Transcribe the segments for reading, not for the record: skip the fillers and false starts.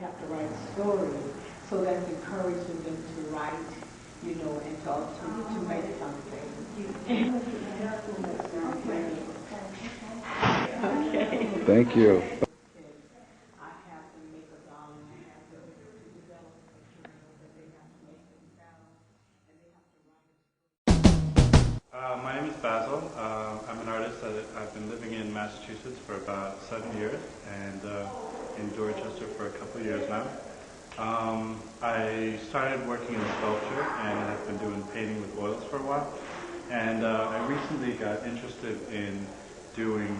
have to write a story. So that's encouraging them to write, you know, and to make something. Okay. Thank you. I have to make a dollar and I have to develop a material that they have to make themselves and they have to write. My name is Basil. I'm an artist that I've been living in Massachusetts for about 7 years and in Dorchester for a couple of years now. I started working in sculpture and I've been doing painting with oils for a while. And I recently got interested in doing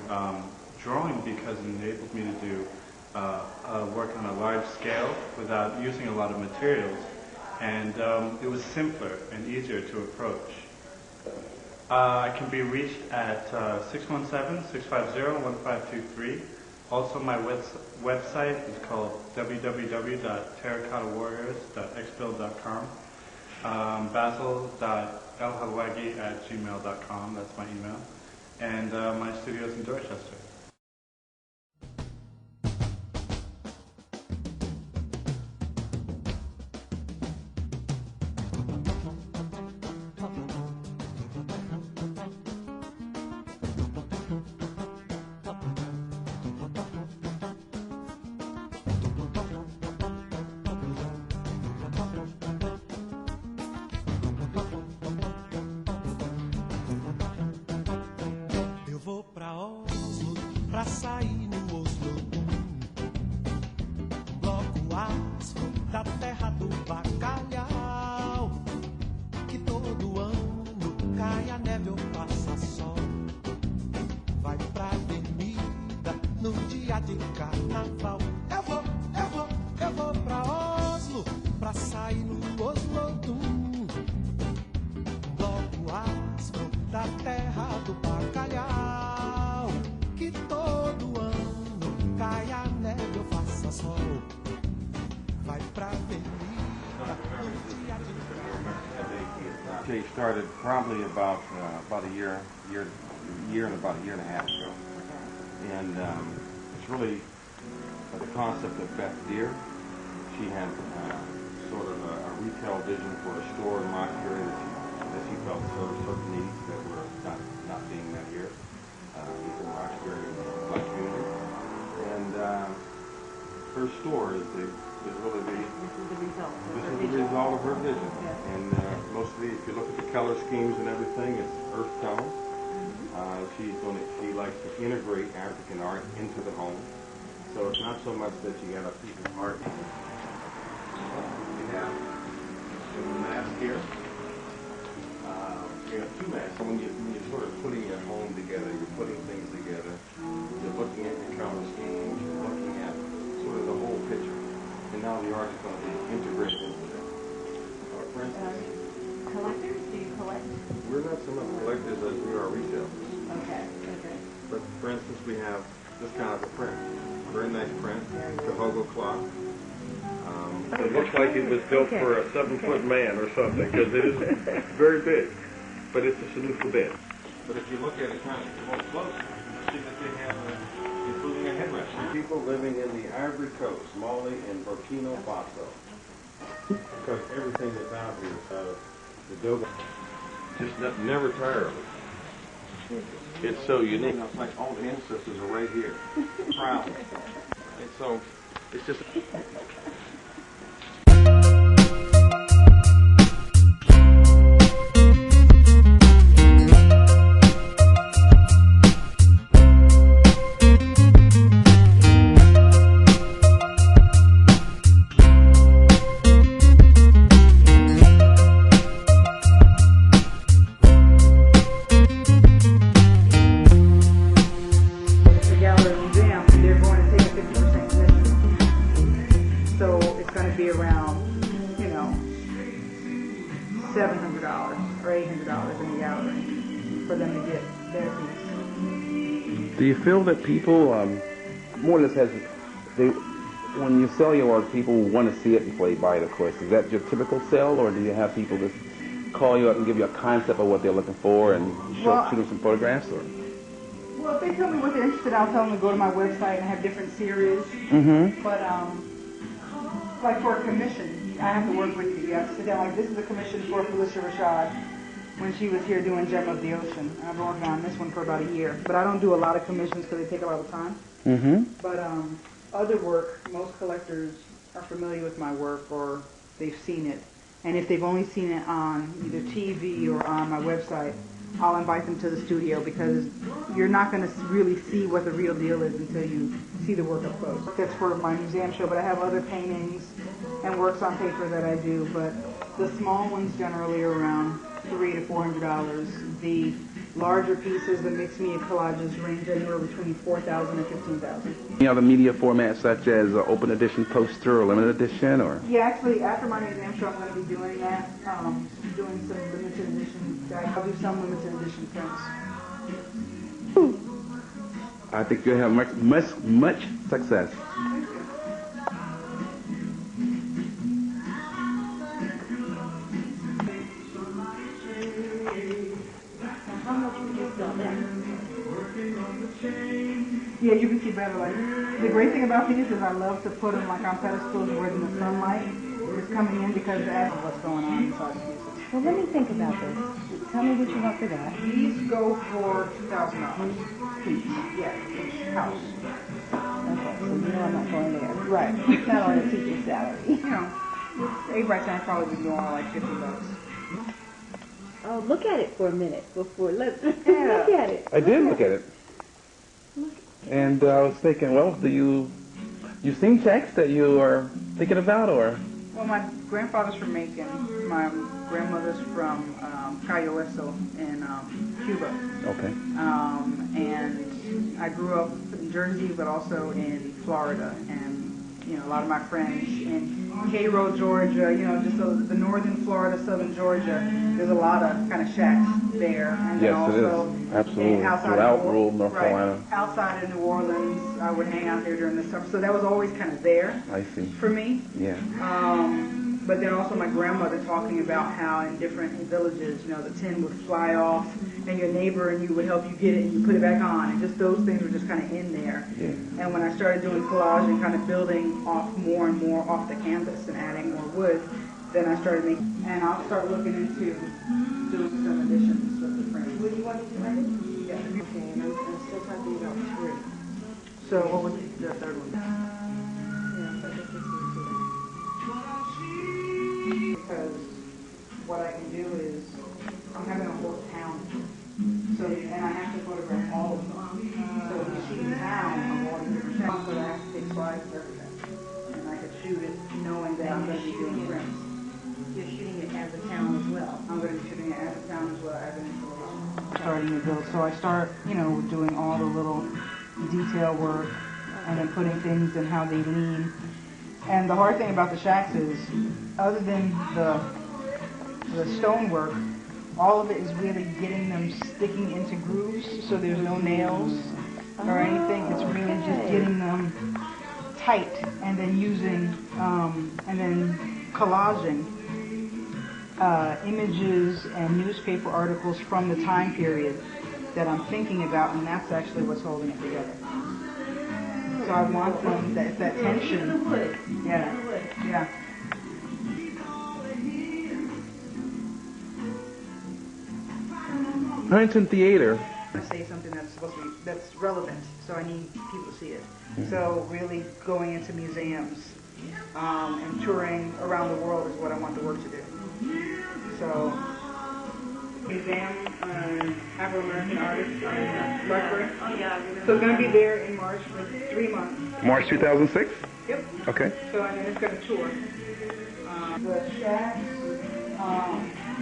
drawing because it enabled me to do work on a large scale without using a lot of materials. And it was simpler and easier to approach. I can be reached at 617-650-1523. Also, my website is called www.terracottawarriors.xbuild.com. Basil.lhawagi@gmail.com, that's my email. And my studio is in Dorchester. Pra sair no Oslo, bloco asco da terra do bacalhau, que todo ano cai a neve ou passa sol. Vai pra avenida no dia de carnaval. Eu vou pra Oslo, pra sair no Oslo, bloco asco da terra do bacalhau, que todo ano cai a neve ou faça sol. Vai pra avenida no dia de Jay started probably about a year and about a year and a half ago, and it's really the concept of Beth Deer. She had sort of a retail vision for a store in Roxbury that she felt served certain needs that were not being met here. In Roxbury Black community, and her store is really the result of her vision. And mostly, if you look at the color schemes and everything, it's earth tone. She likes to integrate African art into the home, so it's not so much that you got a piece of art. You have the mask here. You have two masks. When you're sort of putting your home together, you're putting things together, you're looking at your color schemes, you're looking at sort of the whole picture. And now the art is going to be integrated into that. For instance, Collectors? Do you collect? we're not so much collectors as we are retailers. Okay. But for instance, we have this kind of a print. Very nice print, Cahogo clock. It looks like it was built for a 7-foot man or something, because it is very big. But it's a Sanufa bed. But if you look at it kind of more close, you see that they have, including a headrest. People living in the Ivory Coast, Mali and Burkina Faso. Because everything that's out here is out of the Dogon. Just never tire of it. It's so unique. It's like all the ancestors are right here. Proud. And so, it's just... $700 or $800 in the gallery for them to get their piece. Do you feel that people more or less when you sell your art, people want to see it before they buy it, of course? Is that your typical sell, or do you have people just call you up and give you a concept of what they're looking for and shoot them some photographs? Or? Well, if they tell me what they're interested in, I'll tell them to go to my website and I have different series. Mm-hmm. But like for a commission, I have to work with you. You have to sit down. Like this is a commission for Felicia Rashad when she was here doing Gem of the Ocean. I've been working on this one for about a year, but I don't do a lot of commissions because they take a lot of time. Mm-hmm. But other work, most collectors are familiar with my work or they've seen it. And if they've only seen it on either TV or on my website, I'll invite them to the studio because you're not going to really see what the real deal is until you see the work up close. That's for my museum show, but I have other paintings and works on paper that I do, but the small ones generally are around $300 to $400. The larger pieces, the mixed media collages, range anywhere between $4,000 and $15,000. Any other media formats such as an open edition poster or limited edition, or? Yeah, actually, after my museum show, I'm going to be doing that, doing some limited edition. I'll do some limited edition prints. I think you'll have much success. Yeah, you can see better. Like the great thing about these is I love to put them like on pedestals where the sunlight is coming in because that's what's going on inside the pieces. Well, let me think about this. Tell me what you want for that. These go for $2,000 each. Yeah, each house. Okay, so you know I'm not going there. Right. Not on a teacher's salary. You know, 8 by 10 probably be more like $50. Oh, look at it for a minute before. Look Yeah. at it. I did look at it. And I was thinking, well, you've seen checks that you are thinking about, or? Well, my grandfather's from Macon. My grandmother's from Cayo Eso in Cuba. Okay. And I grew up in Jersey, but also in Florida. And, you know, a lot of my friends in Cairo, Georgia, you know, just the northern Florida, southern Georgia, there's a lot of kind of shacks there. And then Yes, also it is. Absolutely. Throughout rural North Carolina. Outside of New Orleans, I would hang out there during the summer. So that was always kind of there I see. for me. Yeah. But then also my grandmother talking about how in different villages, you know, the tin would fly off and your neighbor and you would help you get it and you put it back on. And just those things were just kind of in there. Yeah. And when I started doing collage and kind of building off more and more off the canvas and adding more wood, then I started making, and I'll start looking into doing some additions with the frames. What do you want me to write it? Yeah. Okay, and I'm still talking about 3. So what was the third one? Yeah, so I think this is Because what I can do is, I'm having a whole town. So, and I have to photograph all of them. So if you see the town of all the different towns, but I have to take slides of everything. And I could shoot it knowing that I'm going to be doing prints. You're shooting it as a town as well. I'm going to be shooting it as a town as well as an installation. Starting to build. So I start, you know, doing all the little detail work and then putting things in how they lean. And the hard thing about the shacks is, other than the stonework, all of it is really getting them sticking into grooves, so there's no nails or anything. It's really just getting them tight, and then using, and then collaging images and newspaper articles from the time period that I'm thinking about, and that's actually what's holding it together. So I want them, that tension. Yeah, yeah. Huntington Theater. I say something that's supposed to be, that's relevant, so I need people to see it. So really going into museums and touring around the world is what I want the work to do. So museum, Afro-American artists in Roxbury. So it's going to be there in March for 3 months. March 2006? Yep. Okay. So and then it's going to tour. The shacks,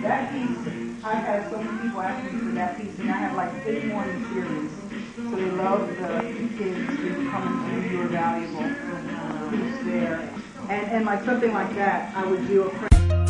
that piece, I've had so many people ask me for that piece, and I have like 8 more in the series. So they love the kids who come and see your valuable piece there. And like something like that, I would do a print.